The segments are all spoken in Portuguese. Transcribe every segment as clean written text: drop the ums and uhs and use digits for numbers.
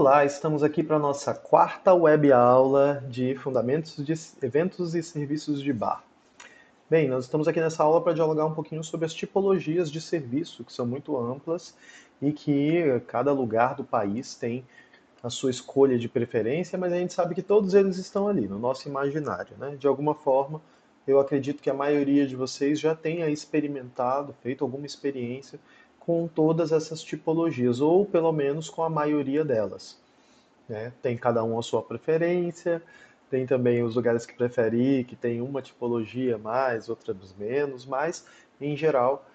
Olá, estamos aqui para a nossa quarta web aula de Fundamentos de Eventos e Serviços de Bar. Bem, nós estamos aqui nessa aula para dialogar um pouquinho sobre as tipologias de serviço, que são muito amplas e que cada lugar do país tem a sua escolha de preferência, mas a gente sabe que todos eles estão ali, no nosso imaginário, né? De alguma forma, eu acredito que a maioria de vocês já tenha experimentado, feito alguma experiência com todas essas tipologias, ou pelo menos com a maioria delas, né? Tem cada um a sua preferência, tem também os lugares que preferem ir, que tem uma tipologia mais, outras menos, mas, em geral,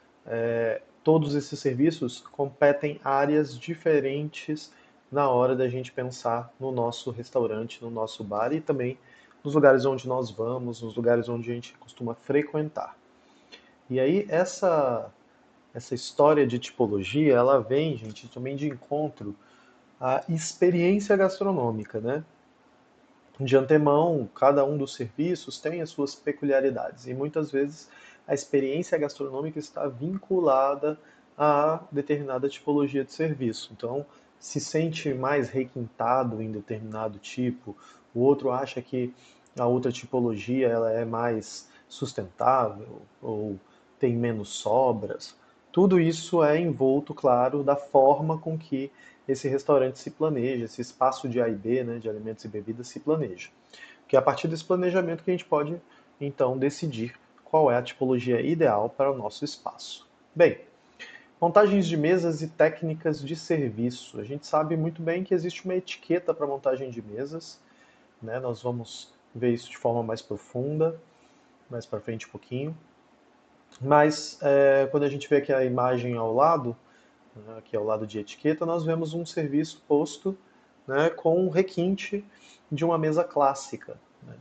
todos esses serviços competem áreas diferentes na hora da gente pensar no nosso restaurante, no nosso bar e também nos lugares onde nós vamos, nos lugares onde a gente costuma frequentar. E aí, essa história de tipologia, ela vem, gente, também de encontro à experiência gastronômica, né? De antemão, cada um dos serviços tem as suas peculiaridades e muitas vezes a experiência gastronômica está vinculada a determinada tipologia de serviço. Então, se sente mais requintado em determinado tipo, o outro acha que a outra tipologia ela é mais sustentável ou tem menos sobras. Tudo isso é envolto, claro, da forma com que esse restaurante se planeja, esse espaço de A e B, né, de alimentos e bebidas, se planeja. Que é a partir desse planejamento que a gente pode, então, decidir qual é a tipologia ideal para o nosso espaço. Bem, montagens de mesas e técnicas de serviço. A gente sabe muito bem que existe uma etiqueta para montagem de mesas, né? Nós vamos ver isso de forma mais profunda, mais para frente um pouquinho. Mas quando a gente vê aqui a imagem ao lado, né, aqui ao lado de etiqueta, nós vemos um serviço posto, né, com um requinte de uma mesa clássica, né,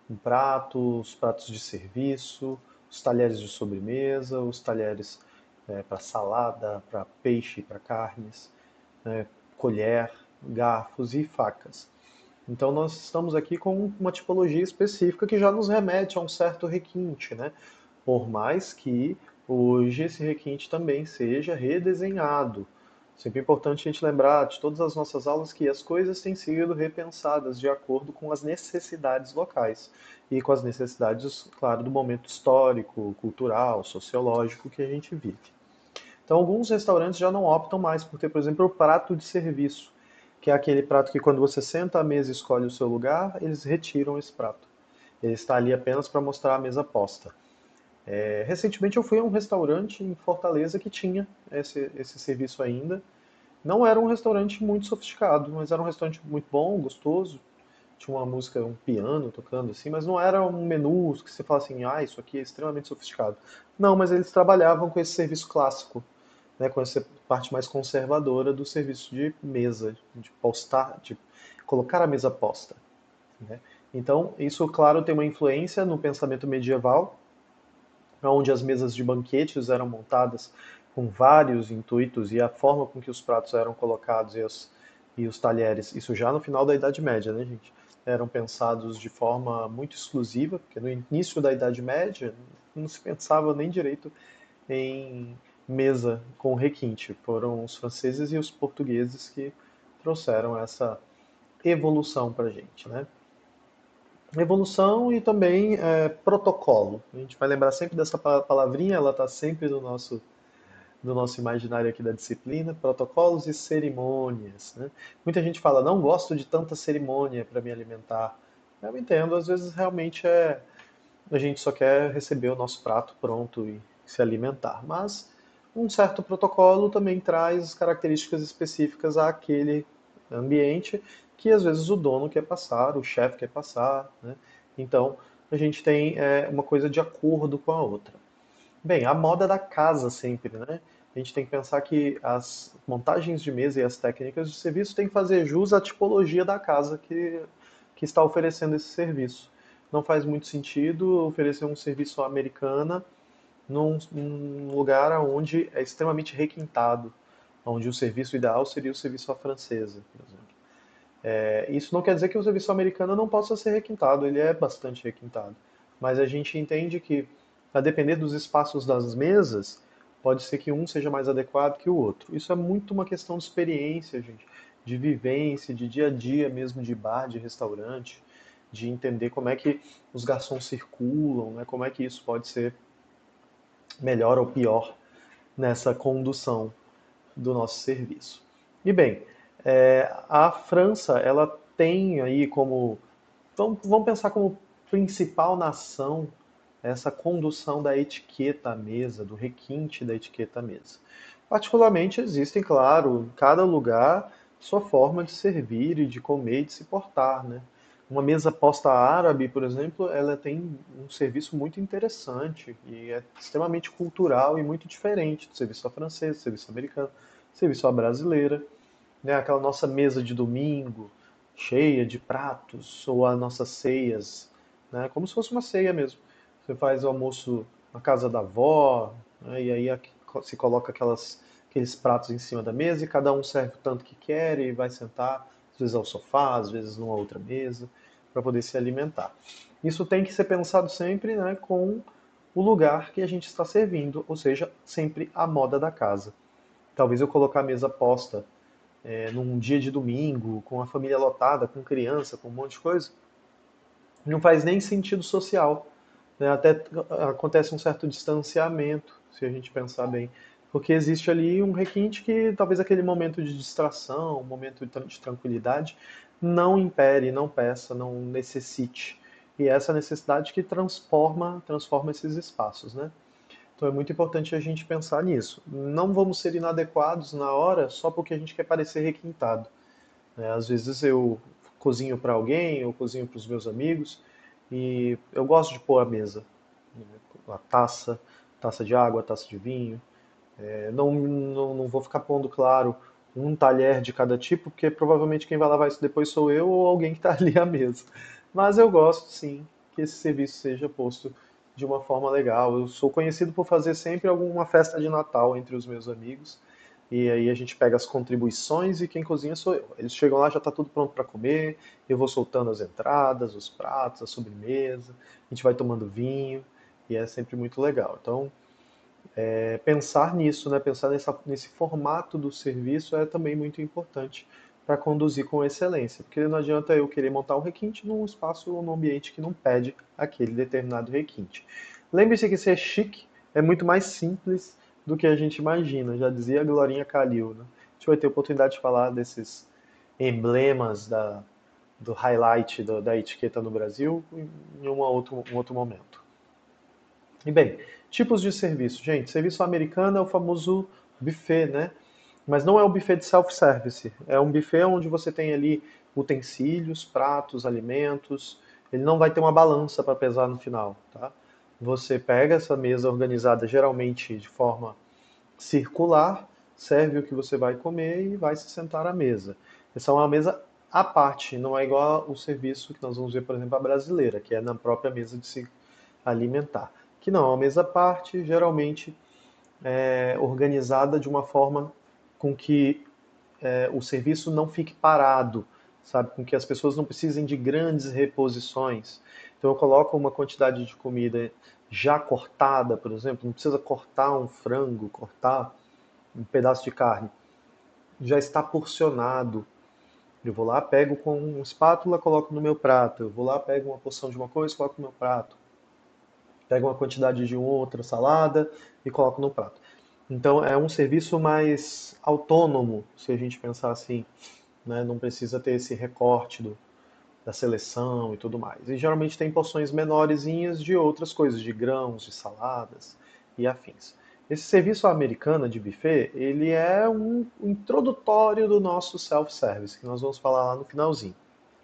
com pratos, pratos de serviço, os talheres de sobremesa, os talheres para salada, para peixe, para carnes, né, colher, garfos e facas. Então nós estamos aqui com uma tipologia específica que já nos remete a um certo requinte, né? Por mais que hoje esse requinte também seja redesenhado. Sempre é importante a gente lembrar de todas as nossas aulas que as coisas têm sido repensadas de acordo com as necessidades locais e com as necessidades, claro, do momento histórico, cultural, sociológico que a gente vive. Então, alguns restaurantes já não optam mais por ter, por exemplo, o prato de serviço, que é aquele prato que quando você senta à mesa e escolhe o seu lugar, eles retiram esse prato. Ele está ali apenas para mostrar a mesa posta. Recentemente eu fui a um restaurante em Fortaleza que tinha esse serviço ainda. Não era um restaurante muito sofisticado, mas era um restaurante muito bom, gostoso. Tinha uma música, um piano tocando assim, mas não era um menu que você fala assim, ah, isso aqui é extremamente sofisticado. Não, mas eles trabalhavam com esse serviço clássico, né, com essa parte mais conservadora do serviço de mesa, de postar, de colocar a mesa posta, né? Então, isso, claro, tem uma influência no pensamento medieval, onde as mesas de banquetes eram montadas com vários intuitos e a forma com que os pratos eram colocados e os talheres, isso já no final da Idade Média, né, gente? Eram pensados de forma muito exclusiva, porque no início da Idade Média não se pensava nem direito em mesa com requinte. Foram os franceses e os portugueses que trouxeram essa evolução para a gente, né? Evolução e também protocolo. A gente vai lembrar sempre dessa palavrinha, ela está sempre no nosso imaginário aqui da disciplina, protocolos e cerimônias, né? Muita gente fala, não gosto de tanta cerimônia para me alimentar. Eu entendo, às vezes realmente a gente só quer receber o nosso prato pronto e se alimentar. Mas um certo protocolo também traz características específicas àquele ambiente que às vezes o dono quer passar, o chefe quer passar, né? Então a gente tem uma coisa de acordo com a outra. Bem, a moda da casa sempre, né? A gente tem que pensar que as montagens de mesa e as técnicas de serviço têm que fazer jus à tipologia da casa que está oferecendo esse serviço. Não faz muito sentido oferecer um serviço americana num lugar onde é extremamente requintado, onde o serviço ideal seria o serviço à francesa, por exemplo. Isso não quer dizer que o serviço americano não possa ser requintado, ele é bastante requintado. Mas a gente entende que, a depender dos espaços das mesas, pode ser que um seja mais adequado que o outro. Isso é muito uma questão de experiência, gente. de vivência, de dia a dia mesmo, de bar, de restaurante, de entender como é que os garçons circulam, né? Como é que isso pode ser melhor ou pior nessa condução do nosso serviço. E bem, a França, ela tem aí como, vamos pensar como principal nação essa condução da etiqueta à mesa, do requinte da etiqueta à mesa. Particularmente existem, claro, em cada lugar sua forma de servir e de comer e de se portar, né? Uma mesa posta árabe, por exemplo, ela tem um serviço muito interessante e é extremamente cultural e muito diferente do serviço à francesa, do serviço americano, do serviço à brasileira, né? Aquela nossa mesa de domingo, cheia de pratos, ou as nossas ceias, né? Como se fosse uma ceia mesmo. Você faz o almoço na casa da avó, né? E aí se coloca aqueles pratos em cima da mesa e cada um serve o tanto que quer e vai sentar, às vezes ao sofá, às vezes numa outra mesa, para poder se alimentar. Isso tem que ser pensado sempre, né, com o lugar que a gente está servindo, ou seja, sempre a moda da casa. Talvez eu colocar a mesa posta num dia de domingo, com a família lotada, com criança, com um monte de coisa, não faz nem sentido social, né? Até acontece um certo distanciamento, se a gente pensar bem, porque existe ali um requinte que talvez aquele momento de distração, um momento de tranquilidade, não impere, não peça, não necessite. E é essa necessidade que transforma esses espaços, né? Então é muito importante a gente pensar nisso. Não vamos ser inadequados na hora só porque a gente quer parecer requintado, né? Às vezes eu cozinho para alguém, eu cozinho para os meus amigos e eu gosto de pôr a mesa, né? A taça de água, taça de vinho. Não vou ficar pondo, claro, um talher de cada tipo, porque provavelmente quem vai lavar isso depois sou eu ou alguém que está ali à mesa. Mas eu gosto, sim, que esse serviço seja posto de uma forma legal. Eu sou conhecido por fazer sempre alguma festa de Natal entre os meus amigos. E aí a gente pega as contribuições e quem cozinha sou eu. Eles chegam lá, já está tudo pronto para comer, eu vou soltando as entradas, os pratos, a sobremesa, a gente vai tomando vinho, e é sempre muito legal. Então, pensar nisso, né, pensar nesse formato do serviço é também muito importante para conduzir com excelência, porque não adianta eu querer montar um requinte num espaço ou num ambiente que não pede aquele determinado requinte. Lembre-se que ser chique é muito mais simples do que a gente imagina, já dizia a Glorinha Calil, né? A gente vai ter oportunidade de falar desses emblemas do highlight da etiqueta no Brasil em um outro momento. E bem, tipos de serviço. Gente, serviço americano é o famoso buffet, né? Mas não é o buffet de self-service. É um buffet onde você tem ali utensílios, pratos, alimentos. Ele não vai ter uma balança para pesar no final, tá? Você pega essa mesa organizada geralmente de forma circular, serve o que você vai comer e vai se sentar à mesa. Essa é uma mesa à parte, não é igual o serviço que nós vamos ver, por exemplo, a brasileira, que é na própria mesa de se alimentar. Que não, é uma mesa à parte, geralmente organizada de uma forma com que o serviço não fique parado, sabe? Com que as pessoas não precisem de grandes reposições. Então eu coloco uma quantidade de comida já cortada, por exemplo, não precisa cortar um frango, cortar um pedaço de carne, já está porcionado. Eu vou lá, pego com uma espátula, coloco no meu prato. Eu vou lá, pego uma porção de uma coisa, coloco no meu prato. Pego uma quantidade de outra salada e coloco no prato. Então é um serviço mais autônomo, se a gente pensar assim, né? Não precisa ter esse recorte da seleção e tudo mais. E geralmente tem porções menorzinhas de outras coisas, de grãos, de saladas e afins. Esse serviço americano de buffet, ele é um introdutório do nosso self-service, que nós vamos falar lá no finalzinho.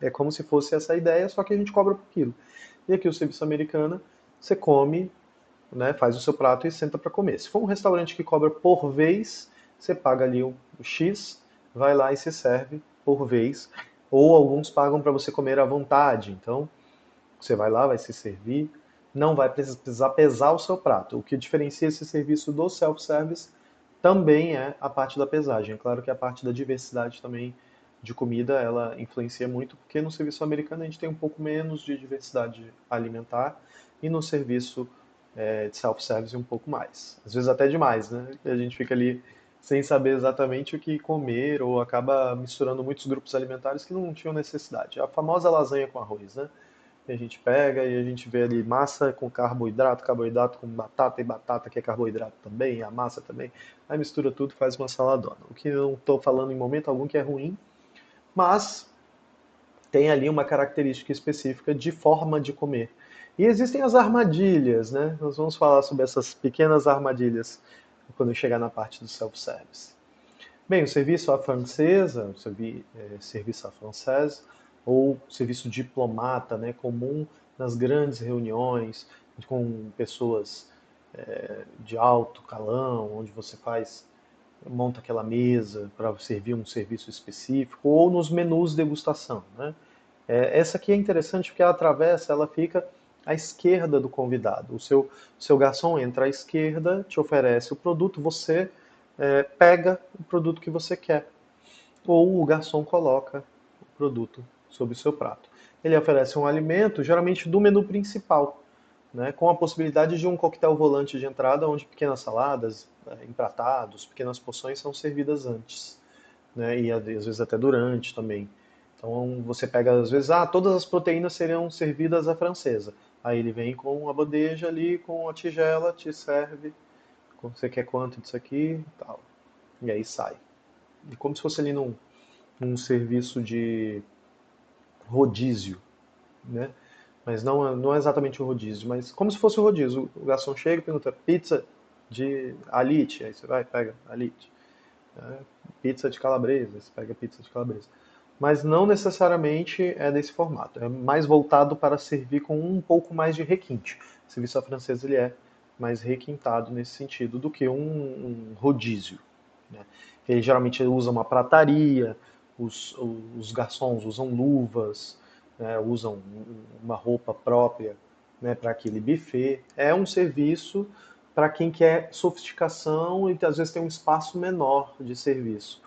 É como se fosse essa ideia, só que a gente cobra por quilo. E aqui o serviço americano, você come, né, faz o seu prato e senta para comer. Se for um restaurante que cobra por vez, você paga ali o X, vai lá e se serve por vez. Ou alguns pagam para você comer à vontade. Então, você vai lá, vai se servir, não vai precisar pesar o seu prato. O que diferencia esse serviço do self-service também é a parte da pesagem. É claro que a parte da diversidade também de comida, ela influencia muito, porque no serviço americano a gente tem um pouco menos de diversidade alimentar e no serviço de self-service um pouco mais. Às vezes até demais, né? E a gente fica ali sem saber exatamente o que comer, ou acaba misturando muitos grupos alimentares que não tinham necessidade. A famosa lasanha com arroz, né? Que a gente pega e a gente vê ali massa com carboidrato, carboidrato com batata e batata que é carboidrato também, e a massa também. Aí mistura tudo e faz uma saladona. O que eu não estou falando em momento algum que é ruim, mas tem ali uma característica específica de forma de comer. E existem as armadilhas, né? Nós vamos falar sobre essas pequenas armadilhas quando chegar na parte do self-service. Bem, o serviço à francesa, serviço à française, ou serviço diplomata, né, comum nas grandes reuniões com pessoas de alto calão, onde você monta aquela mesa para servir um serviço específico, ou nos menus degustação, né? Essa aqui é interessante porque ela fica à esquerda do convidado. O seu garçom entra à esquerda, te oferece o produto, você pega o produto que você quer. Ou o garçom coloca o produto sobre o seu prato. Ele oferece um alimento, geralmente do menu principal, né, com a possibilidade de um coquetel volante de entrada, onde pequenas saladas, empratados, pequenas porções são servidas antes, né, e às vezes até durante também. Então você pega, às vezes, todas as proteínas seriam servidas à francesa. Aí ele vem com a bandeja ali, com a tigela, te serve, você quer quanto disso aqui, tal. E aí sai. E como se fosse ali num serviço de rodízio, né? Mas não é exatamente um rodízio, mas como se fosse um rodízio. O garçom chega e pergunta, pizza de alite, aí você vai, pega alite. Né? Pizza de calabresa, você pega pizza de calabresa. Mas não necessariamente é desse formato. É mais voltado para servir com um pouco mais de requinte. O serviço à francesa ele é mais requintado nesse sentido do que um rodízio. Né? Ele geralmente usa uma prataria, os garçons usam luvas, né, usam uma roupa própria, né, para aquele buffet. É um serviço para quem quer sofisticação e às vezes tem um espaço menor de serviço.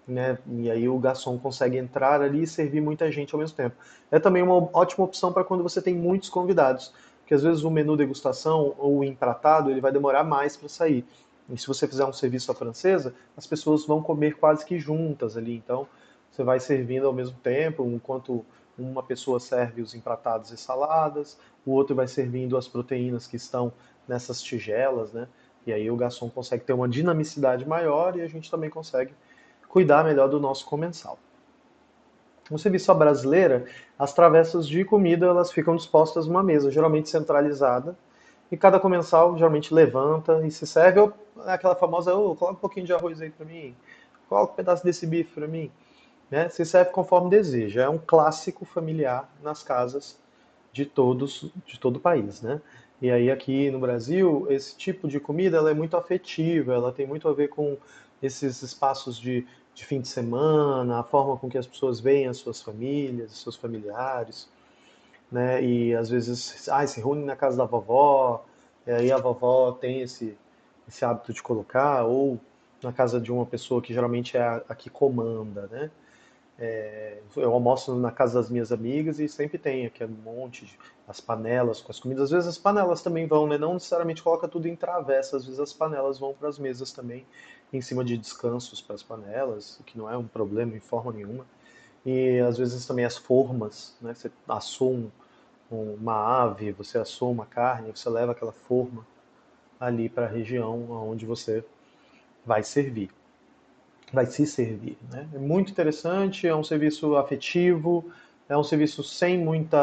Né? E aí o garçom consegue entrar ali e servir muita gente ao mesmo tempo. É também uma ótima opção para quando você tem muitos convidados, porque às vezes o menu degustação ou o empratado ele vai demorar mais para sair. E se você fizer um serviço à francesa, as pessoas vão comer quase que juntas ali. Então você vai servindo ao mesmo tempo, enquanto uma pessoa serve os empratados e saladas, o outro vai servindo as proteínas que estão nessas tigelas, né? E aí o garçom consegue ter uma dinamicidade maior e a gente também consegue cuidar melhor do nosso comensal. No serviço à brasileira, as travessas de comida elas ficam dispostas numa mesa, geralmente centralizada, e cada comensal geralmente levanta e se serve, ou aquela famosa, coloca um pouquinho de arroz aí para mim, coloca um pedaço desse bife para mim, né? Se serve conforme deseja. É um clássico familiar nas casas de todo o país, né? E aí aqui no Brasil, esse tipo de comida ela é muito afetiva, ela tem muito a ver com esses espaços de fim de semana, a forma com que as pessoas veem as suas famílias, os seus familiares, né? E às vezes, se reúnem na casa da vovó, e aí a vovó tem esse hábito de colocar, ou na casa de uma pessoa que geralmente é a que comanda, né? Eu almoço na casa das minhas amigas e sempre tem aquele monte de as panelas com as comidas. Às vezes as panelas também vão, né? Não necessariamente coloca tudo em travessa, às vezes as panelas vão para as mesas também, em cima de descansos para as panelas, o que não é um problema em forma nenhuma. E às vezes também as formas, né? Você assou uma ave, você assou uma carne, você leva aquela forma ali para a região onde você vai servir, vai se servir, né? É muito interessante, é um serviço afetivo, é um serviço sem muito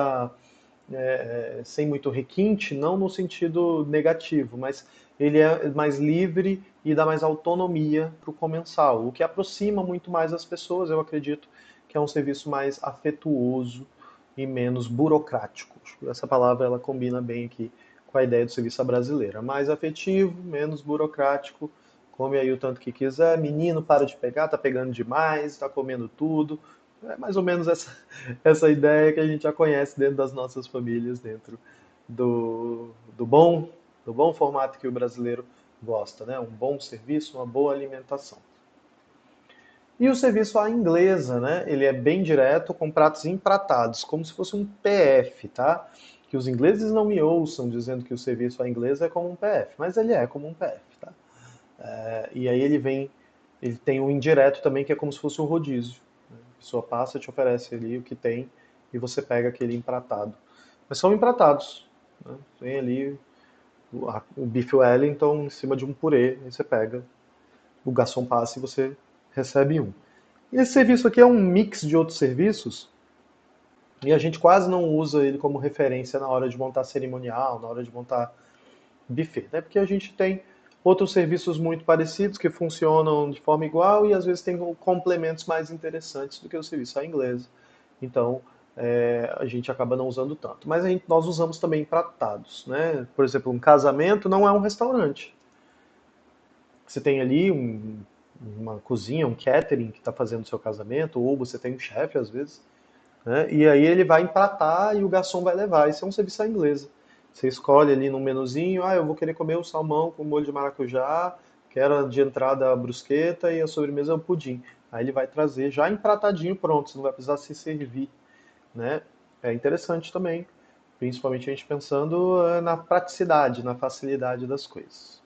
requinte, não no sentido negativo, mas ele é mais livre e dá mais autonomia para o comensal, o que aproxima muito mais as pessoas, eu acredito que é um serviço mais afetuoso e menos burocrático. Acho que essa palavra ela combina bem aqui com a ideia do serviço à brasileira. Mais afetivo, menos burocrático, come aí o tanto que quiser, menino para de pegar, tá pegando demais, tá comendo tudo. É mais ou menos essa ideia que a gente já conhece dentro das nossas famílias, dentro do bom formato que o brasileiro gosta, né? Um bom serviço, uma boa alimentação. E o serviço à inglesa, né? Ele é bem direto, com pratos empratados, como se fosse um PF, tá? Que os ingleses não me ouçam dizendo que o serviço à inglesa é como um PF, mas ele é como um PF, tá? E aí ele vem Ele tem um indireto também, que é como se fosse um rodízio. A pessoa passa, te oferece ali o que tem e você pega aquele empratado. Mas são empratados, né? Tem ali o bife Wellington em cima de um purê, aí você pega, o garçom passa e você recebe um. E esse serviço aqui é um mix de outros serviços e a gente quase não usa ele como referência na hora de montar cerimonial, na hora de montar buffet, né? Porque a gente tem outros serviços muito parecidos que funcionam de forma igual e às vezes tem complementos mais interessantes do que o serviço à inglesa. Então, a gente acaba não usando tanto. Mas nós usamos também empratados, né? Por exemplo, um casamento não é um restaurante. Você tem ali uma cozinha, um catering que está fazendo o seu casamento, ou você tem um chefe às vezes, né? E aí ele vai empratar e o garçom vai levar. Isso é um serviço à inglesa. Você escolhe ali no menuzinho, eu vou querer comer o salmão com molho de maracujá, quero de entrada a brusqueta e a sobremesa é o pudim. Aí ele vai trazer já empratadinho pronto, você não vai precisar se servir, né? É interessante também, principalmente a gente pensando na praticidade, na facilidade das coisas.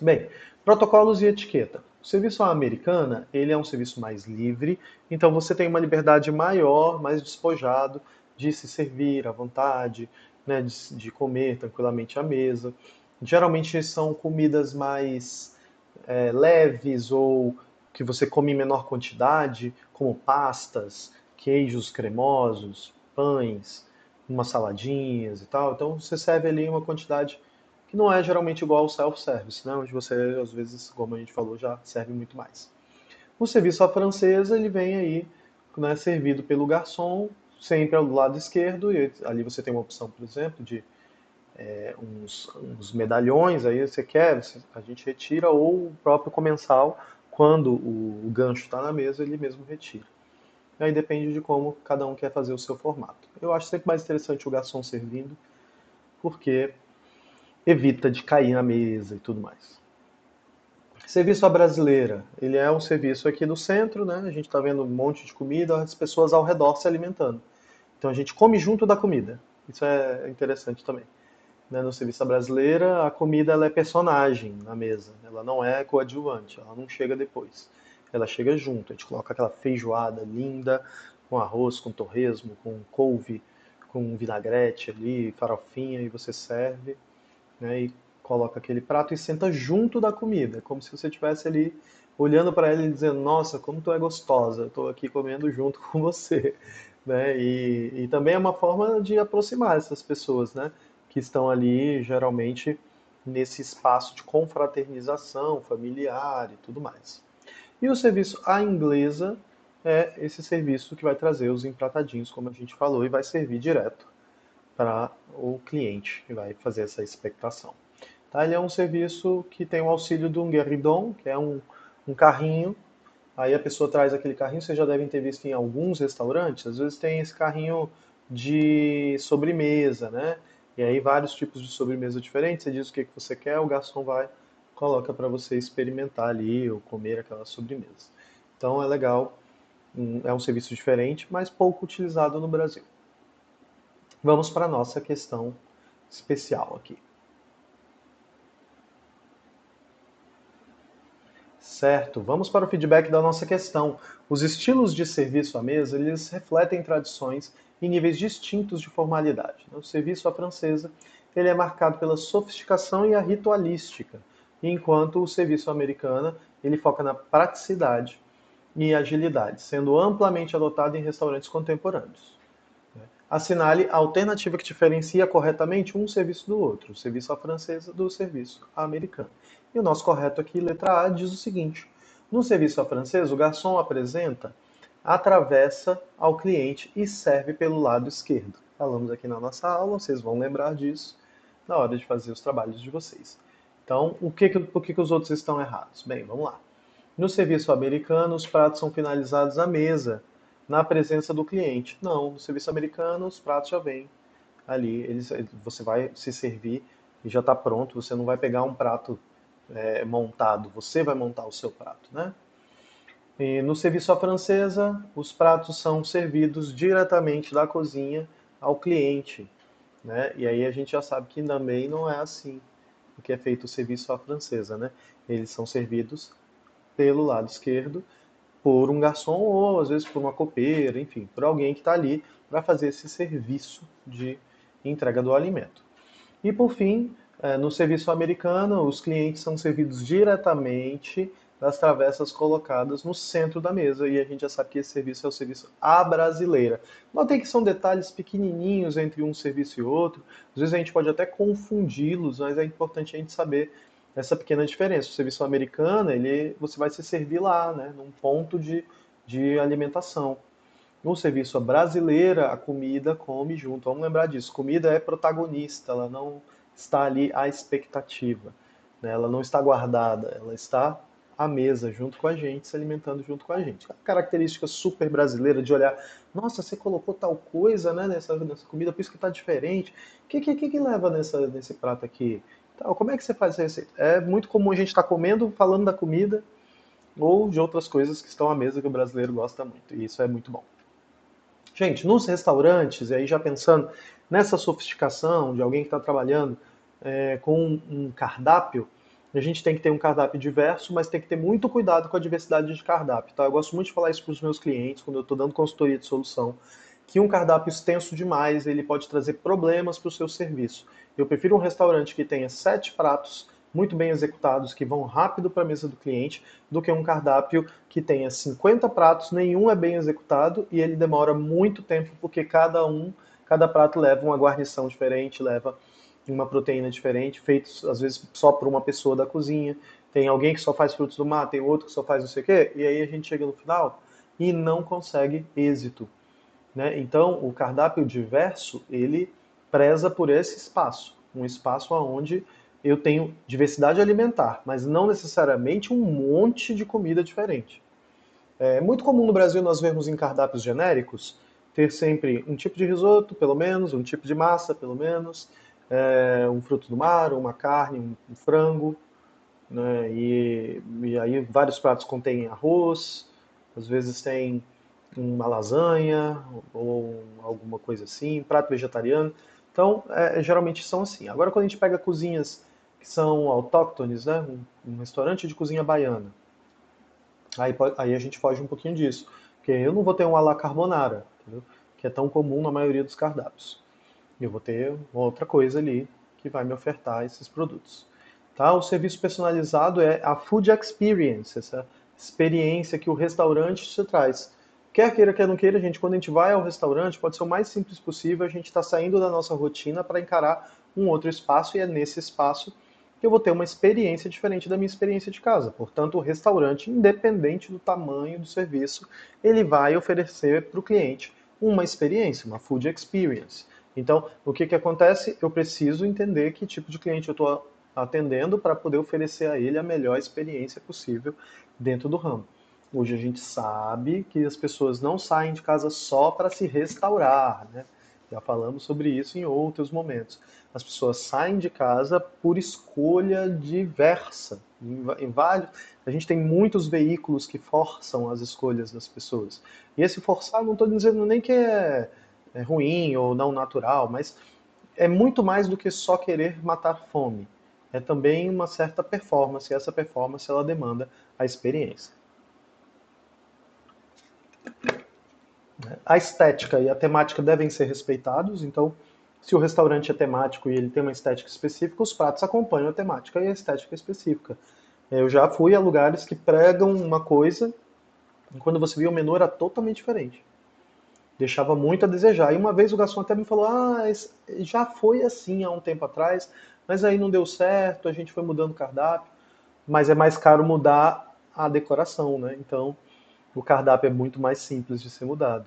Bem, protocolos e etiqueta. O serviço à americana, ele é um serviço mais livre, então você tem uma liberdade maior, mais despojado de se servir à vontade, né, de comer tranquilamente à mesa. Geralmente são comidas mais leves ou que você come em menor quantidade, como pastas, queijos cremosos, pães, umas saladinhas e tal. Então você serve ali uma quantidade que não é geralmente igual ao self-service, né? Onde você, às vezes, como a gente falou, já serve muito mais. O serviço à francesa, ele vem aí, né, servido pelo garçom, sempre ao lado esquerdo, e ali você tem uma opção, por exemplo, de uns medalhões, aí você quer, a gente retira, ou o próprio comensal, quando o gancho está na mesa, ele mesmo retira. Aí depende de como cada um quer fazer o seu formato. Eu acho sempre mais interessante o garçom servindo, porque evita de cair na mesa e tudo mais. Serviço à brasileira, ele é um serviço aqui no centro, né? A gente está vendo um monte de comida, as pessoas ao redor se alimentando. Então a gente come junto da comida. Isso é interessante também. Né? No serviço à brasileira, a comida ela é personagem na mesa. Ela não é coadjuvante, ela não chega depois. Ela chega junto. A gente coloca aquela feijoada linda, com arroz, com torresmo, com couve, com vinagrete ali, farofinha, e você serve, né, e coloca aquele prato e senta junto da comida, como se você estivesse ali olhando para ela e dizendo: Nossa, como tu é gostosa, eu estou aqui comendo junto com você. Né? E também é uma forma de aproximar essas pessoas, né, que estão ali geralmente nesse espaço de confraternização familiar e tudo mais. E o serviço à inglesa é esse serviço que vai trazer os empratadinhos, como a gente falou, e vai servir direto para o cliente que vai fazer essa expectação. Tá? Ele é um serviço que tem o auxílio de um guéridon, que é um carrinho. Aí a pessoa traz aquele carrinho, vocês já devem ter visto em alguns restaurantes, às vezes tem esse carrinho de sobremesa, né? E aí vários tipos de sobremesa diferentes, você diz o que você quer, o garçom vai, coloca para você experimentar ali ou comer aquela sobremesa. Então é legal, é um serviço diferente, mas pouco utilizado no Brasil. Vamos para a nossa questão especial aqui. Certo, vamos para o feedback da nossa questão. Os estilos de serviço à mesa, eles refletem tradições e níveis distintos de formalidade. O serviço à francesa, ele é marcado pela sofisticação e a ritualística, enquanto o serviço americano, ele foca na praticidade e agilidade, sendo amplamente adotado em restaurantes contemporâneos. Assinale a alternativa que diferencia corretamente um serviço do outro, o serviço à francesa do serviço à americano. E o nosso correto aqui, letra A, diz o seguinte: no serviço à francesa, o garçom apresenta, atravessa ao cliente e serve pelo lado esquerdo. Falamos aqui na nossa aula, vocês vão lembrar disso na hora de fazer os trabalhos de vocês. Então, por que os outros estão errados? Bem, vamos lá. No serviço americano, os pratos são finalizados à mesa, na presença do cliente. Não, no serviço americano, os pratos já vêm ali. Você vai se servir e já está pronto. Você não vai pegar um prato montado, você vai montar o seu prato, né? E no serviço à francesa, os pratos são servidos diretamente da cozinha ao cliente, né? E aí a gente já sabe que também não é assim o que é feito o serviço à francesa, né? Eles são servidos pelo lado esquerdo por um garçom ou às vezes por uma copeira, enfim, por alguém que está ali para fazer esse serviço de entrega do alimento. E por fim, no serviço americano, os clientes são servidos diretamente das travessas colocadas no centro da mesa, e a gente já sabe que esse serviço é o serviço à brasileira. Notei que são detalhes pequenininhos entre um serviço e outro, às vezes a gente pode até confundi-los, mas é importante a gente saber essa pequena diferença. O serviço americano, você vai se servir lá, né, num ponto de alimentação. No serviço à brasileira, a comida come junto. Vamos lembrar disso. Comida é protagonista, ela não está ali à expectativa, né? Ela não está guardada, ela está à mesa junto com a gente, se alimentando junto com a gente. A característica super brasileira de olhar, nossa, você colocou tal coisa, né, nessa comida, por isso que está diferente. O que leva nesse prato aqui? Tal, como é que você faz essa receita? É muito comum a gente estar comendo, falando da comida ou de outras coisas que estão à mesa que o brasileiro gosta muito. E isso é muito bom. Gente, nos restaurantes, e aí já pensando nessa sofisticação de alguém que está trabalhando com um cardápio, a gente tem que ter um cardápio diverso, mas tem que ter muito cuidado com a diversidade de cardápio, tá? Eu gosto muito de falar isso para os meus clientes quando eu estou dando consultoria de solução, que um cardápio extenso demais, ele pode trazer problemas para o seu serviço. Eu prefiro um restaurante que tenha 7 pratos muito bem executados, que vão rápido para a mesa do cliente, do que um cardápio que tenha 50 pratos, nenhum é bem executado e ele demora muito tempo porque cada prato leva uma guarnição diferente, leva uma proteína diferente, feitos às vezes só por uma pessoa da cozinha. Tem alguém que só faz frutos do mar, tem outro que só faz não sei o quê, e aí a gente chega no final e não consegue êxito, né? Então, o cardápio diverso, ele preza por esse espaço, um espaço onde eu tenho diversidade alimentar, mas não necessariamente um monte de comida diferente. É muito comum no Brasil nós vermos em cardápios genéricos ter sempre um tipo de risoto, pelo menos, um tipo de massa, pelo menos, um fruto do mar, uma carne, um frango, né? E aí vários pratos contêm arroz, às vezes tem uma lasanha ou alguma coisa assim, prato vegetariano. Então, geralmente são assim. Agora, quando a gente pega cozinhas que são autóctones, né, um restaurante de cozinha baiana, aí a gente foge um pouquinho disso, porque eu não vou ter um à la carbonara, entendeu? Que é tão comum na maioria dos cardápios. Eu vou ter outra coisa ali que vai me ofertar esses produtos. Tá? O serviço personalizado é a food experience, essa experiência que o restaurante te traz. Quer queira, quer não queira, gente, quando a gente vai ao restaurante, pode ser o mais simples possível, a gente está saindo da nossa rotina para encarar um outro espaço, e é nesse espaço que eu vou ter uma experiência diferente da minha experiência de casa. Portanto, o restaurante, independente do tamanho do serviço, ele vai oferecer para o cliente uma experiência, uma food experience. Então, o que acontece? Eu preciso entender que tipo de cliente eu estou atendendo para poder oferecer a ele a melhor experiência possível dentro do ramo. Hoje a gente sabe que as pessoas não saem de casa só para se restaurar, né? Já falamos sobre isso em outros momentos. As pessoas saem de casa por escolha diversa. Em vários, a gente tem muitos veículos que forçam as escolhas das pessoas. E esse forçar, não estou dizendo nem que é ruim ou não natural, mas é muito mais do que só querer matar fome. É também uma certa performance, e essa performance ela demanda a experiência. A estética e a temática devem ser respeitados, então, se o restaurante é temático e ele tem uma estética específica, os pratos acompanham a temática e a estética específica. Eu já fui a lugares que pregam uma coisa e quando você via o menu era totalmente diferente. Deixava muito a desejar. E uma vez o garçom até me falou: Ah, já foi assim há um tempo atrás, mas aí não deu certo, a gente foi mudando o cardápio. Mas é mais caro mudar a decoração, né? Então, o cardápio é muito mais simples de ser mudado.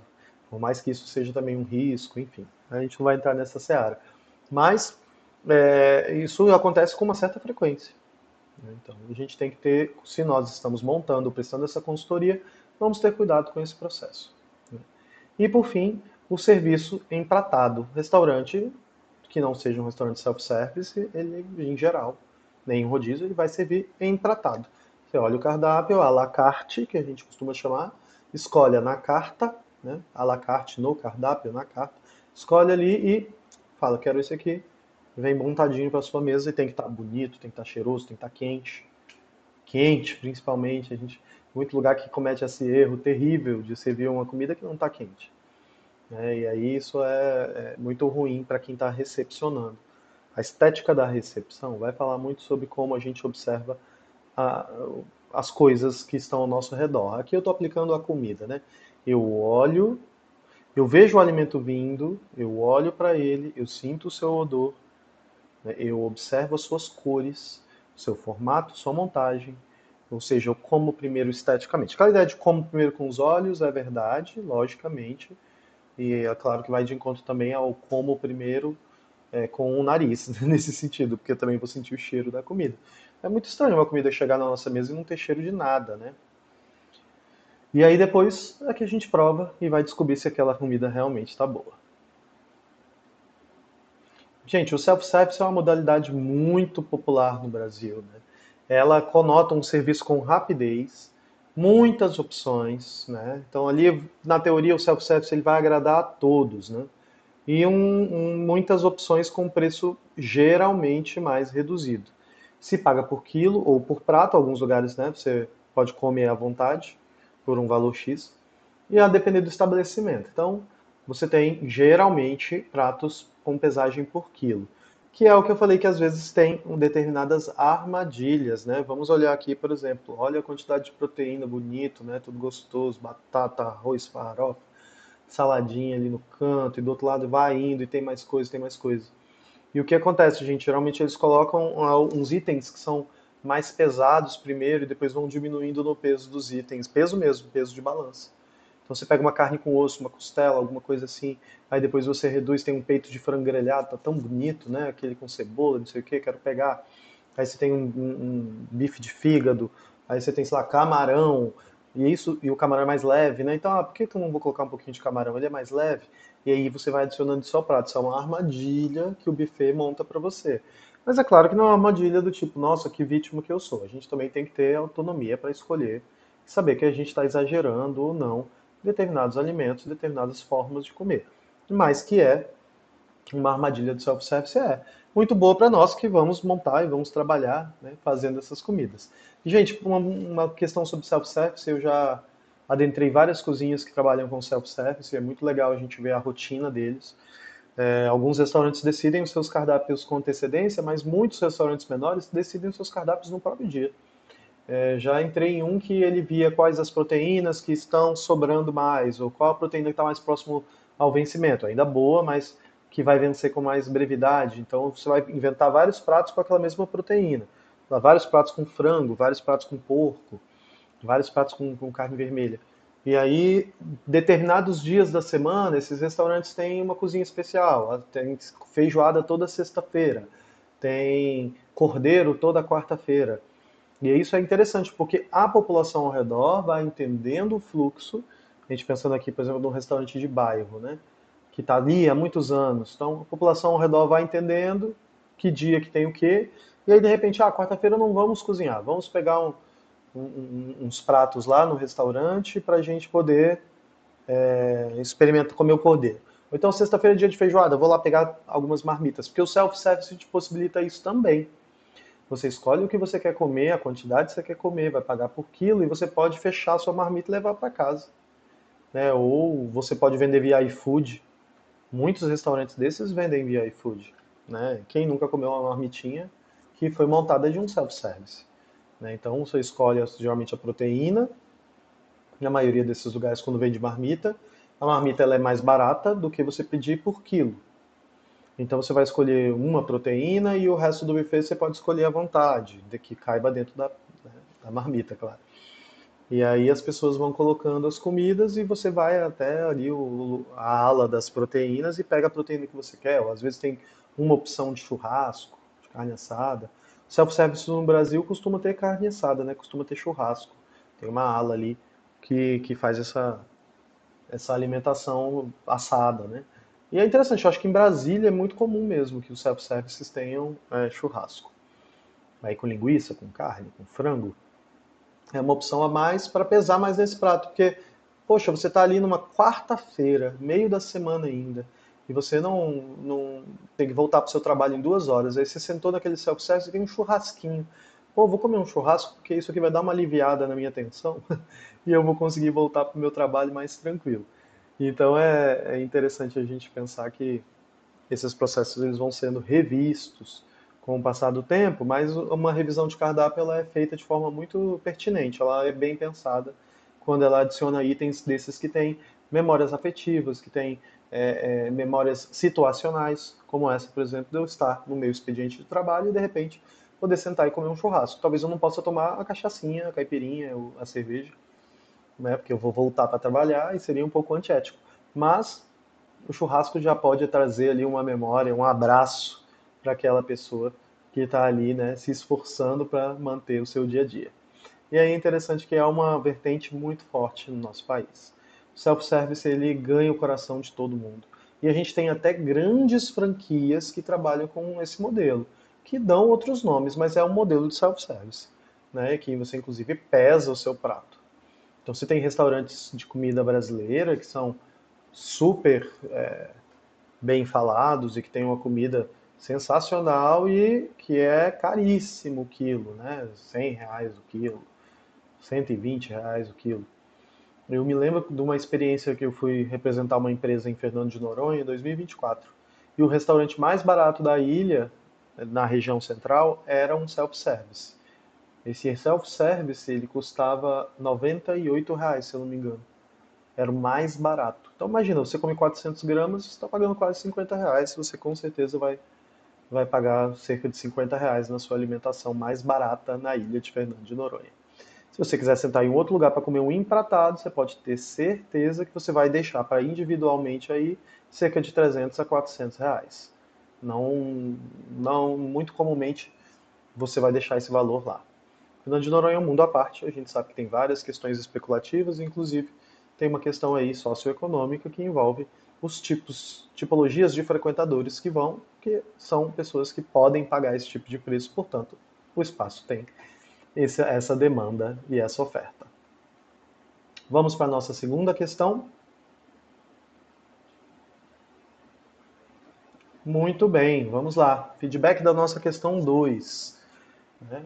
Por mais que isso seja também um risco, enfim. A gente não vai entrar nessa seara. Mas isso acontece com uma certa frequência, né? Então, a gente tem que ter, se nós estamos montando, prestando essa consultoria, vamos ter cuidado com esse processo, né? E por fim, o serviço empratado. Restaurante que não seja um restaurante self-service, ele, em geral, nem um rodízio, ele vai servir empratado. Você olha o cardápio, à la carte, que a gente costuma chamar, escolhe na carta, né? À la carte no cardápio, na carta, escolhe ali e fala, quero esse aqui, vem montadinho para sua mesa e tem que estar bonito, tem que estar cheiroso, tem que estar quente. quente, principalmente, muito lugar que comete esse erro terrível de servir uma comida que não está quente, né? E aí isso é muito ruim para quem está recepcionando. A estética da recepção vai falar muito sobre como a gente observa a- as coisas que estão ao nosso redor. Aqui eu estou aplicando a comida, né? Eu olho, eu vejo o alimento vindo, eu olho para ele, eu sinto o seu odor, né? Eu observo as suas cores, o seu formato, sua montagem. Ou seja, eu como primeiro esteticamente. Aquela ideia de como primeiro com os olhos é verdade, logicamente, e é claro que vai de encontro também ao como primeiro com o nariz, nesse sentido, porque eu também vou sentir o cheiro da comida. É muito estranho uma comida chegar na nossa mesa e não ter cheiro de nada, né? E aí depois é que a gente prova e vai descobrir se aquela comida realmente está boa. Gente, o self-service é uma modalidade muito popular no Brasil, né? Ela conota um serviço com rapidez, muitas opções, né? Então ali, na teoria, o self-service ele vai agradar a todos, né? E muitas opções com preço geralmente mais reduzido. Se paga por quilo ou por prato, alguns lugares, né, você pode comer à vontade por um valor X, e a depender do estabelecimento. Então, você tem geralmente pratos com pesagem por quilo, que é o que eu falei que às vezes tem determinadas armadilhas, né? Vamos olhar aqui, por exemplo, olha a quantidade de proteína bonito, né? Tudo gostoso, batata, arroz, farofa, saladinha ali no canto, e do outro lado vai indo e tem mais coisa, tem mais coisa. E o que acontece, gente? Geralmente eles colocam uns itens que são mais pesados primeiro e depois vão diminuindo no peso dos itens. Peso mesmo, peso de balança. Então você pega uma carne com osso, uma costela, alguma coisa assim, aí depois você reduz, tem um peito de frango grelhado, tá tão bonito, né? Aquele com cebola, não sei o que, quero pegar. Aí você tem um bife de fígado, aí você tem, sei lá, camarão, e o camarão é mais leve, né? Então, por que que eu não vou colocar um pouquinho de camarão? Ele é mais leve, e aí você vai adicionando de seu prato. Isso é uma armadilha que o buffet monta para você. Mas é claro que não é uma armadilha do tipo, nossa, que vítima que eu sou. A gente também tem que ter autonomia para escolher, saber que a gente está exagerando ou não determinados alimentos, determinadas formas de comer. Mas que é uma armadilha do self-service muito boa para nós que vamos montar e vamos trabalhar, né, fazendo essas comidas. E, gente, uma questão sobre self-service, eu já adentrei várias cozinhas que trabalham com self-service, e é muito legal a gente ver a rotina deles. Alguns restaurantes decidem os seus cardápios com antecedência, mas muitos restaurantes menores decidem os seus cardápios no próprio dia. Já entrei em um que ele via quais as proteínas que estão sobrando mais, ou qual a proteína que está mais próximo ao vencimento. Ainda boa, mas que vai vencer com mais brevidade. Então você vai inventar vários pratos com aquela mesma proteína. Vários pratos com frango, vários pratos com porco, vários pratos com carne vermelha. E aí, determinados dias da semana, esses restaurantes têm uma cozinha especial. Tem feijoada toda sexta-feira, tem cordeiro toda quarta-feira. E isso é interessante, porque a população ao redor vai entendendo o fluxo, a gente pensando aqui, por exemplo, num restaurante de bairro, né? Que está ali há muitos anos. Então, a população ao redor vai entendendo que dia que tem o quê, e aí, de repente, quarta-feira não vamos cozinhar, vamos pegar uns pratos lá no restaurante para a gente poder experimentar comer o cordeiro. Ou então, sexta-feira é dia de feijoada, vou lá pegar algumas marmitas, porque o self-service te possibilita isso também. Você escolhe o que você quer comer, a quantidade que você quer comer, vai pagar por quilo e você pode fechar a sua marmita e levar para casa, né? Ou você pode vender via iFood. Muitos restaurantes desses vendem via iFood, né? Quem nunca comeu uma marmitinha que foi montada de um self-service, né? Então você escolhe geralmente a proteína. Na maioria desses lugares, quando vende marmita, a marmita ela é mais barata do que você pedir por quilo. Então você vai escolher uma proteína e o resto do buffet você pode escolher à vontade, de que caiba dentro da marmita, claro. E aí as pessoas vão colocando as comidas e você vai até ali a ala das proteínas e pega a proteína que você quer. Ou às vezes tem uma opção de churrasco, de carne assada. Self-service no Brasil costuma ter carne assada, né? Costuma ter churrasco. Tem uma ala ali que faz essa alimentação assada, né? E é interessante, eu acho que em Brasília é muito comum mesmo que os self-services tenham churrasco. Aí com linguiça, com carne, com frango. É uma opção a mais para pesar mais nesse prato, porque, poxa, você está ali numa quarta-feira, meio da semana ainda, e você não tem que voltar para o seu trabalho em 2 horas. Aí você sentou naquele self-service e tem um churrasquinho. pô, vou comer um churrasco porque isso aqui vai dar uma aliviada na minha tensão e eu vou conseguir voltar para o meu trabalho mais tranquilo. Então é interessante a gente pensar que esses processos eles vão sendo revistos com o passar do tempo, mas uma revisão de cardápio ela é feita de forma muito pertinente, ela é bem pensada quando ela adiciona itens desses que têm memórias afetivas, que têm memórias situacionais, como essa, por exemplo, de eu estar no meu expediente de trabalho e de repente poder sentar e comer um churrasco. Talvez eu não possa tomar a cachaçinha, a caipirinha, a cerveja, né, porque eu vou voltar para trabalhar e seria um pouco antiético. Mas o churrasco já pode trazer ali uma memória, um abraço para aquela pessoa que está ali, né, se esforçando para manter o seu dia a dia. E aí é interessante que é uma vertente muito forte no nosso país. O self-service ele ganha o coração de todo mundo. E a gente tem até grandes franquias que trabalham com esse modelo, que dão outros nomes, mas é um modelo de self-service, né, que você inclusive pesa o seu prato. Então, você tem restaurantes de comida brasileira que são super bem falados e que tem uma comida sensacional e que é caríssimo o quilo, né? R$ 100 o quilo, R$ 120 o quilo. Eu me lembro de uma experiência que eu fui representar uma empresa em Fernando de Noronha em 2024. E o restaurante mais barato da ilha, na região central, era um self-service. Esse self-service ele custava R$ 98, se eu não me engano. Era o mais barato. Então imagina, você come 400 gramas, você está pagando quase R$ 50. Você com certeza vai pagar cerca de R$ 50 na sua alimentação mais barata na ilha de Fernando de Noronha. Se você quiser sentar em outro lugar para comer um empratado, você pode ter certeza que você vai deixar para individualmente aí cerca de R$ 300 a R$ 400. Não, não, muito comumente você vai deixar esse valor lá. Fernando de Noronha é um mundo à parte, a gente sabe que tem várias questões especulativas, inclusive tem uma questão aí socioeconômica que envolve os tipologias de frequentadores que vão, que são pessoas que podem pagar esse tipo de preço, portanto, o espaço tem essa demanda e essa oferta. Vamos para a nossa segunda questão. Muito bem, vamos lá. Feedback da nossa questão 2.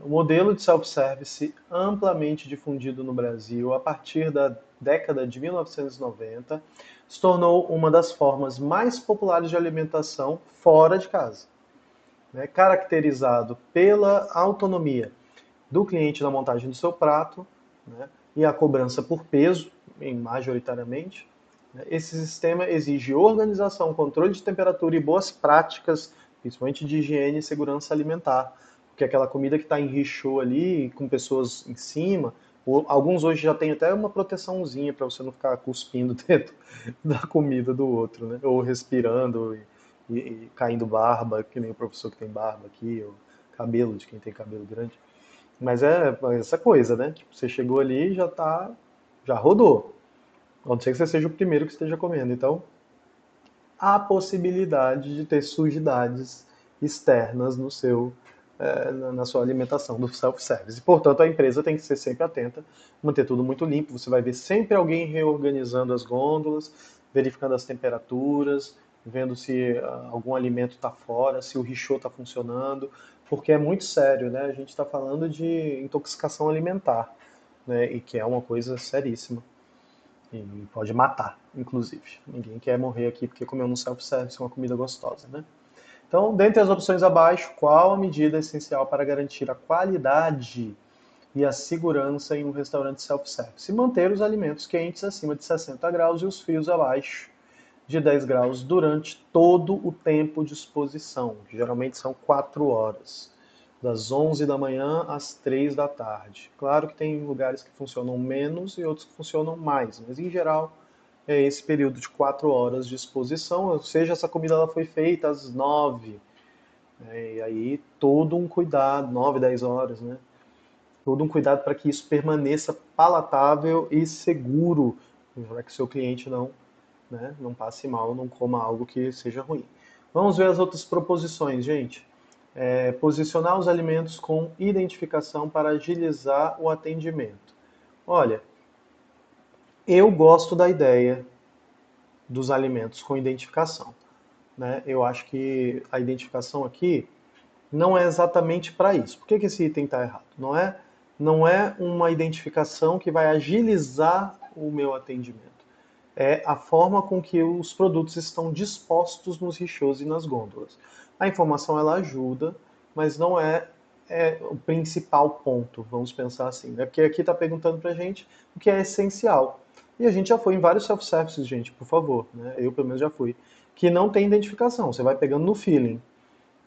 O modelo de self-service amplamente difundido no Brasil a partir da década de 1990 se tornou uma das formas mais populares de alimentação fora de casa, né? Caracterizado pela autonomia do cliente na montagem do seu prato, né, e a cobrança por peso, majoritariamente. Esse sistema exige organização, controle de temperatura e boas práticas, principalmente de higiene e segurança alimentar. Porque aquela comida que está em richô ali, com pessoas em cima, alguns hoje já tem até uma proteçãozinha para você não ficar cuspindo dentro da comida do outro, né? Ou respirando e caindo barba, que nem o professor que tem barba aqui, ou cabelo de quem tem cabelo grande. Mas é essa coisa, né? Tipo, você chegou ali e já rodou. A não ser que você seja o primeiro que esteja comendo. Então, há possibilidade de ter sujidades externas no na sua alimentação do self-service. E, portanto, a empresa tem que ser sempre atenta, manter tudo muito limpo. Você vai ver sempre alguém reorganizando as gôndolas, verificando as temperaturas, vendo se algum alimento está fora, se o richô está funcionando, porque é muito sério, né? A gente está falando de intoxicação alimentar, né? E que é uma coisa seríssima. E pode matar, inclusive. Ninguém quer morrer aqui porque comeu no self-service uma comida gostosa, né? Então, dentre as opções abaixo, qual a medida essencial para garantir a qualidade e a segurança em um restaurante self-service? Manter os alimentos quentes acima de 60 graus e os frios abaixo de 10 graus durante todo o tempo de exposição, que geralmente são 4 horas, das 11 da manhã às 3 da tarde. Claro que tem lugares que funcionam menos e outros que funcionam mais, mas em geral é esse período de 4 horas de exposição, ou seja, essa comida ela foi feita às 9, né, e aí todo um cuidado, 9, 10 horas, né? Todo um cuidado para que isso permaneça palatável e seguro, para que o seu cliente não, né, não passe mal, não coma algo que seja ruim. Vamos ver as outras proposições, gente. Posicionar os alimentos com identificação para agilizar o atendimento. Olha, eu gosto da ideia dos alimentos com identificação, né? Eu acho que a identificação aqui não é exatamente para isso. Por que que esse item está errado? Não é uma identificação que vai agilizar o meu atendimento. É a forma com que os produtos estão dispostos nos richôs e nas gôndolas. A informação ela ajuda, mas não é o principal ponto, vamos pensar assim. É porque aqui está perguntando para a gente o que é essencial. E a gente já foi em vários self-services, gente, por favor, né? Eu pelo menos já fui, que não tem identificação, você vai pegando no feeling.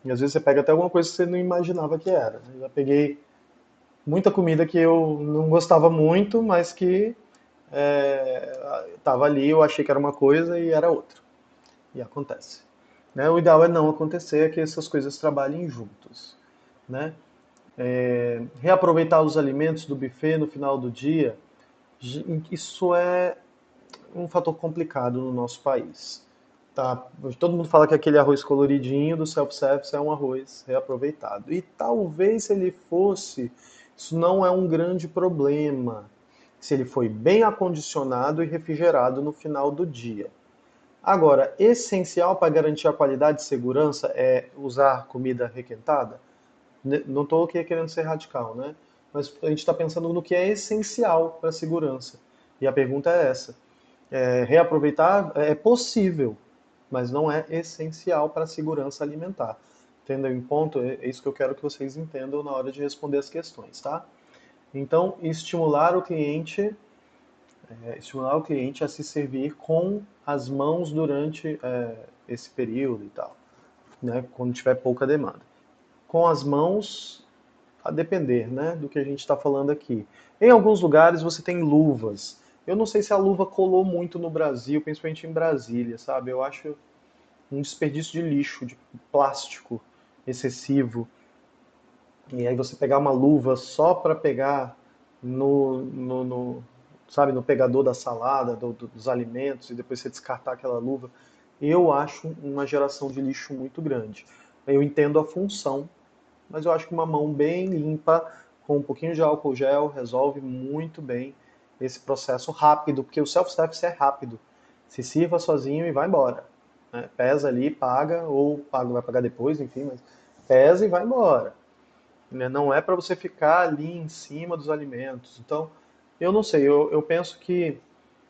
E às vezes você pega até alguma coisa que você não imaginava que era. Eu já peguei muita comida que eu não gostava muito, mas que estava ali, eu achei que era uma coisa e era outra. E acontece. Né? O ideal é não acontecer, é que essas coisas trabalhem juntos. Né? Reaproveitar os alimentos do buffet no final do dia, isso é um fator complicado no nosso país. Tá? Todo mundo fala que aquele arroz coloridinho do self-service é um arroz reaproveitado. E talvez se ele fosse, isso não é um grande problema, se ele foi bem acondicionado e refrigerado no final do dia. Agora, essencial para garantir a qualidade e segurança é usar comida requentada? Não estou aqui querendo ser radical, né? Mas a gente está pensando no que é essencial para a segurança. E a pergunta é essa. Reaproveitar é possível, mas não é essencial para a segurança alimentar. Entendeu? Em ponto, é isso que eu quero que vocês entendam na hora de responder as questões, tá? Então, estimular o cliente a se servir com as mãos durante esse período e tal, né? Quando tiver pouca demanda. Com as mãos, a depender, né, do que a gente está falando aqui. Em alguns lugares você tem luvas. Eu não sei se a luva colou muito no Brasil, principalmente em Brasília, sabe? Eu acho um desperdício de lixo, de plástico excessivo. E aí você pegar uma luva só para pegar sabe, no pegador da salada, dos alimentos, e depois você descartar aquela luva, eu acho uma geração de lixo muito grande. Eu entendo a função, mas eu acho que uma mão bem limpa, com um pouquinho de álcool gel, resolve muito bem esse processo rápido, porque o self-service é rápido. Se sirva sozinho e vai embora. Né? Pesa ali, paga, ou paga, vai pagar depois, enfim, mas pesa e vai embora. Né? Não é para você ficar ali em cima dos alimentos. Então, eu não sei, eu penso que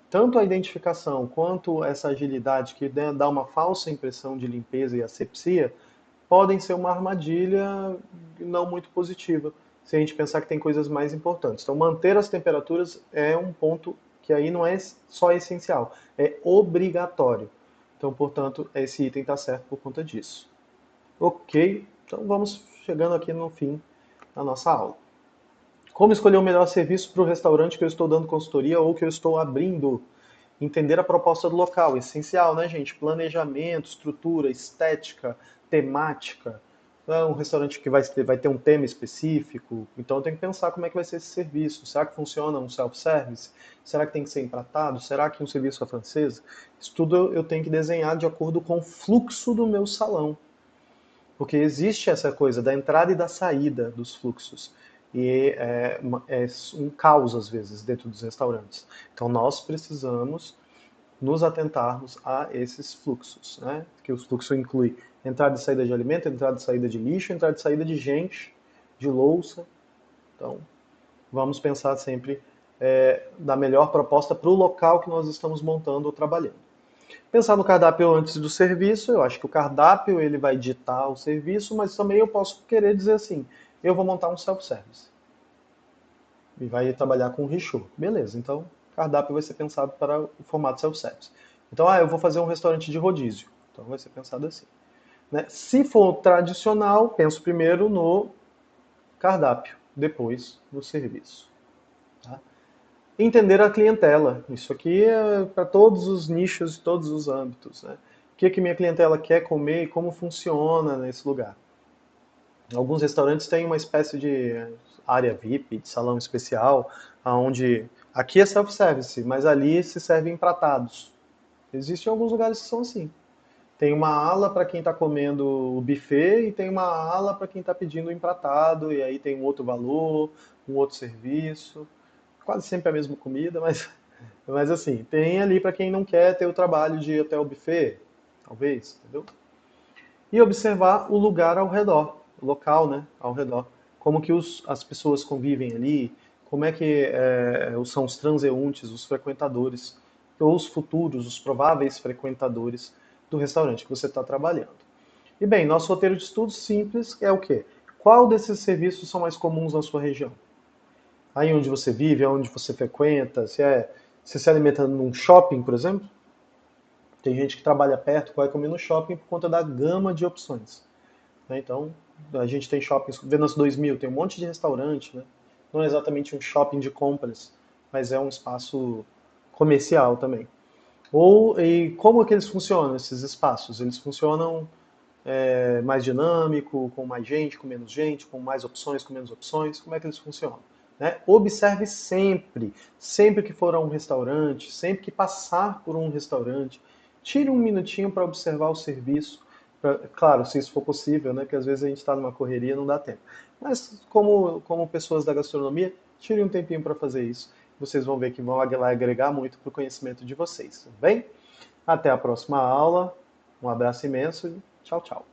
tanto a identificação quanto essa agilidade que dá uma falsa impressão de limpeza e asepsia podem ser uma armadilha não muito positiva, se a gente pensar que tem coisas mais importantes. Então, manter as temperaturas é um ponto que aí não é só essencial, é obrigatório. Então, portanto, esse item está certo por conta disso. Ok, então vamos chegando aqui no fim da nossa aula. Como escolher o melhor serviço para o restaurante que eu estou dando consultoria ou que eu estou abrindo? Entender a proposta do local, essencial, né, gente? Planejamento, estrutura, estética, temática. É um restaurante que vai ter um tema específico, então eu tenho que pensar como é que vai ser esse serviço. Será que funciona um self-service? Será que tem que ser empratado? Será que um serviço à francesa? Isso tudo eu tenho que desenhar de acordo com o fluxo do meu salão. Porque existe essa coisa da entrada e da saída dos fluxos. E é um caos, às vezes, dentro dos restaurantes. Então, nós precisamos nos atentarmos a esses fluxos, né? Que os fluxos incluem entrada e saída de alimento, entrada e saída de lixo, entrada e saída de gente, de louça. Então, vamos pensar sempre da melhor proposta para o local que nós estamos montando ou trabalhando. Pensar no cardápio antes do serviço, eu acho que o cardápio ele vai ditar o serviço, mas também eu posso querer dizer assim, eu vou montar um self-service e vai trabalhar com richô. Beleza, então o cardápio vai ser pensado para o formato self-service. Então, eu vou fazer um restaurante de rodízio. Então vai ser pensado assim. Né? Se for tradicional, penso primeiro no cardápio, depois no serviço. Tá? Entender a clientela. Isso aqui é para todos os nichos, todos os âmbitos. Né? O que minha clientela quer comer e como funciona nesse lugar. Alguns restaurantes têm uma espécie de área VIP, de salão especial, onde aqui é self-service, mas ali se servem empratados. Existem alguns lugares que são assim. Tem uma ala para quem está comendo o buffet e tem uma ala para quem está pedindo o empratado, e aí tem um outro valor, um outro serviço. Quase sempre a mesma comida, mas assim, tem ali para quem não quer ter o trabalho de ir até o buffet, talvez, entendeu? E observar o lugar ao redor. local, né, ao redor. Como que as pessoas convivem ali, como é que são os transeuntes, os frequentadores, ou os futuros, os prováveis frequentadores do restaurante que você está trabalhando. E bem, nosso roteiro de estudos simples é o quê? Qual desses serviços são mais comuns na sua região? Aí onde você vive, onde você frequenta, se se alimenta num shopping, por exemplo? Tem gente que trabalha perto, que vai comer no shopping por conta da gama de opções, né? Então, a gente tem shoppings, Vendas 2000, tem um monte de restaurante, né? Não é exatamente um shopping de compras, mas é um espaço comercial também. E como é que eles funcionam, esses espaços? Eles funcionam mais dinâmico, com mais gente, com menos gente, com mais opções, com menos opções? Como é que eles funcionam? Né? Observe sempre, sempre que for a um restaurante, sempre que passar por um restaurante, tire um minutinho para observar o serviço. Claro, se isso for possível, né? Porque às vezes a gente está numa correria e não dá tempo. Mas como pessoas da gastronomia, tire um tempinho para fazer isso. Vocês vão ver que vão agregar muito para o conhecimento de vocês, tá bem? Até a próxima aula. Um abraço imenso e tchau, tchau.